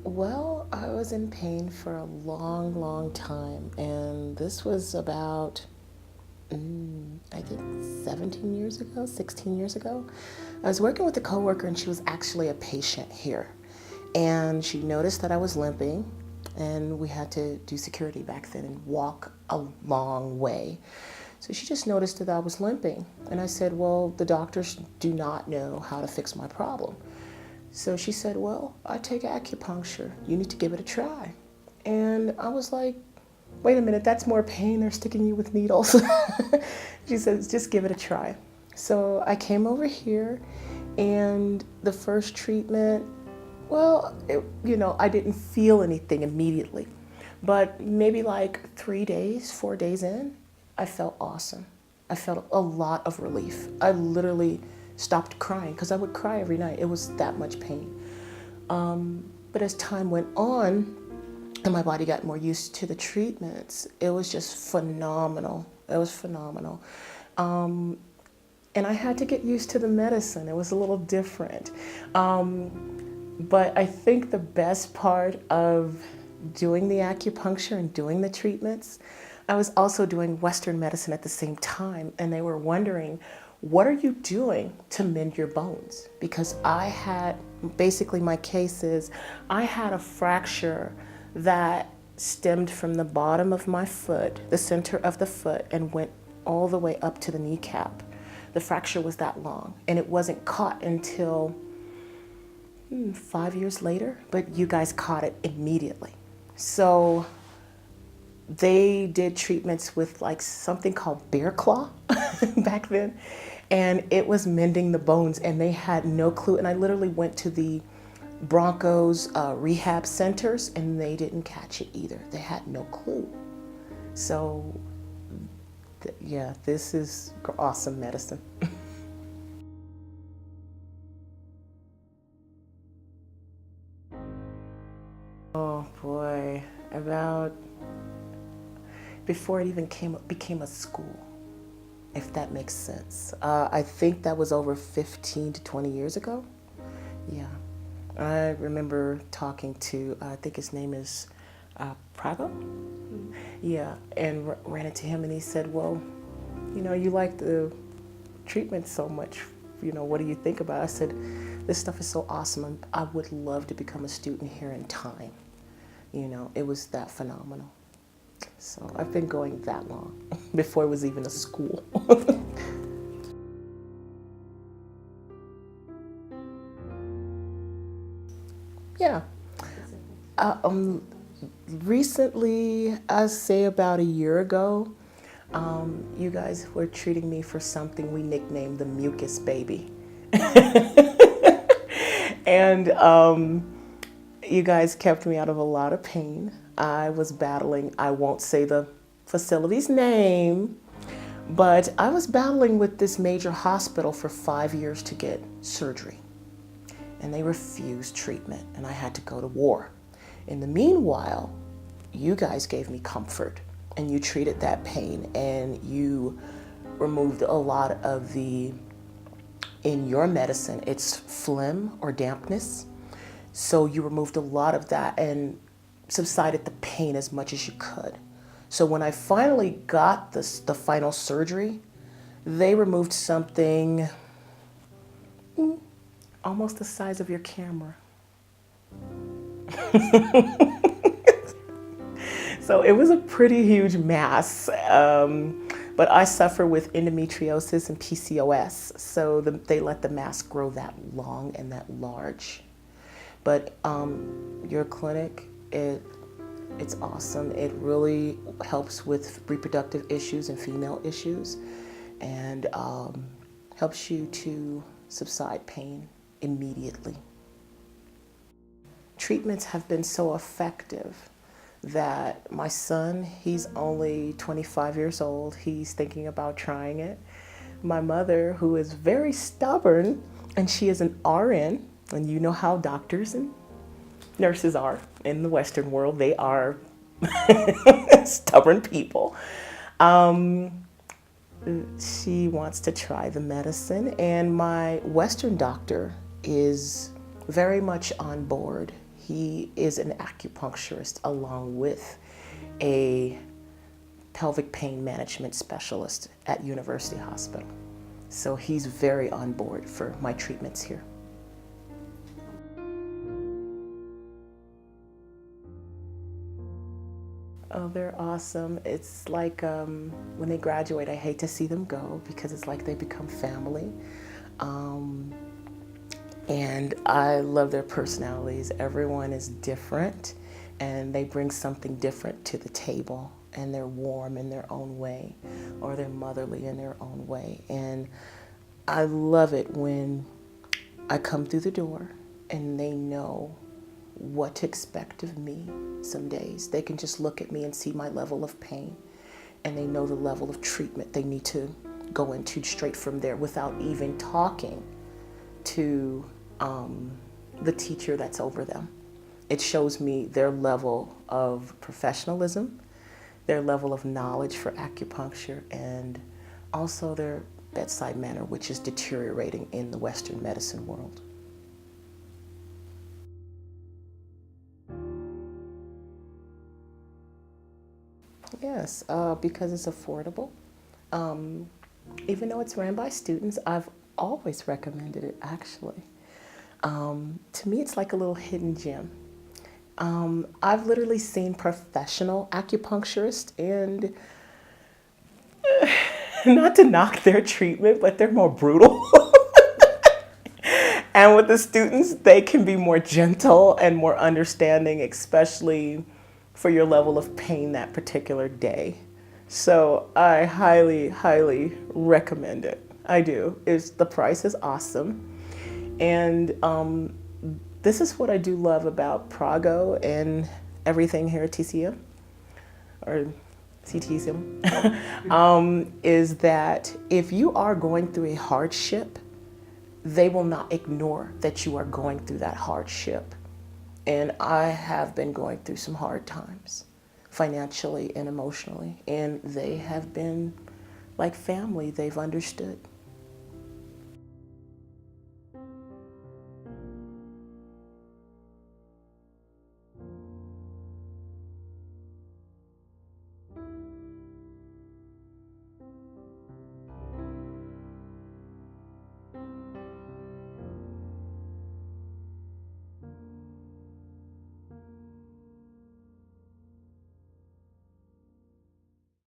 Well, I was in pain for a long, long time, and this was about, I think, 17 years ago, 16 years ago. I was working with a coworker, and she was actually a patient here. And she noticed that I was limping, and we had to do security back then and walk a long way. So she just noticed that I was limping. And I said, well, the doctors do not know how to fix my problem. So she said, well, I take acupuncture. You need to give it a try. And I was like, wait a minute, that's more pain. They're sticking you with needles. She says, just give it a try. So I came over here, and the first treatment, well, I didn't feel anything immediately. But maybe like 3 days, 4 days in, I felt awesome. I felt a lot of relief. I literally stopped crying because I would cry every night. It was that much pain. But as time went on and my body got more used to the treatments, it was just phenomenal. It was phenomenal. And I had to get used to the medicine. It was a little different. But I think the best part of doing the acupuncture and doing the treatments, I was also doing Western medicine at the same time, and they were wondering, what are you doing to mend your bones? Because I had, basically my case is, I had a fracture that stemmed from the bottom of my foot, the center of the foot, and went all the way up to the kneecap. The fracture was that long, and it wasn't caught until 5 years later, but you guys caught it immediately. So they did treatments with like something called bear claw back then, and it was mending the bones, and they had no clue. And I literally went to the Broncos rehab centers, and they didn't catch it either. They had no clue. So yeah, this is awesome medicine. Oh boy, about before it even became a school, if that makes sense. I think that was over 15 to 20 years ago. Yeah, I remember talking to, I think his name is Prago? Yeah, and ran into him, and he said, well, you like the treatment so much, what do you think about it? I said, this stuff is so awesome. I would love to become a student here in time. It was that phenomenal. So I've been going that long, before it was even a school. Yeah. Uh, um, Recently, I say about a year ago, you guys were treating me for something we nicknamed the mucus baby. And you guys kept me out of a lot of pain. I was battling, I won't say the facility's name, but I was battling with this major hospital for 5 years to get surgery. And they refused treatment, and I had to go to war. In the meanwhile, you guys gave me comfort, and you treated that pain, and you removed a lot of in your medicine, it's phlegm or dampness. So you removed a lot of that and subsided the pain as much as you could. So when I finally got the final surgery, they removed something almost the size of your camera. So it was a pretty huge mass, but I suffer with endometriosis and PCOS, so they let the mass grow that long and that large. But your clinic, it's awesome. It really helps with reproductive issues and female issues, and helps you to subside pain immediately. Treatments have been so effective that my son, he's only 25 years old, he's thinking about trying it. My mother, who is very stubborn, and she is an RN, and you know how doctors and nurses are in the Western world, they are stubborn people. She wants to try the medicine, and my Western doctor is very much on board. He is an acupuncturist along with a pelvic pain management specialist at University Hospital. So he's very on board for my treatments here. Oh, they're awesome. It's like when they graduate, I hate to see them go because it's like they become family. And I love their personalities. Everyone is different and they bring something different to the table, and they're warm in their own way, or they're motherly in their own way. And I love it when I come through the door and they know what to expect of me. Some days they can just look at me and see my level of pain, and they know the level of treatment they need to go into straight from there without even talking to the teacher that's over them. It shows me their level of professionalism, their level of knowledge for acupuncture, and also their bedside manner, which is deteriorating in the Western medicine world. Yes, because it's affordable. Even though it's ran by students, I've always recommended it, actually. To me, it's like a little hidden gem. I've literally seen professional acupuncturists, and not to knock their treatment, but they're more brutal. And with the students, they can be more gentle and more understanding, especially for your level of pain that particular day. So I highly, highly recommend it. I do. The price is awesome. And this is what I do love about Prago and everything here at TCM, or CTCM, is that if you are going through a hardship, they will not ignore that you are going through that hardship. And I have been going through some hard times, financially and emotionally, and they have been like family. They've understood.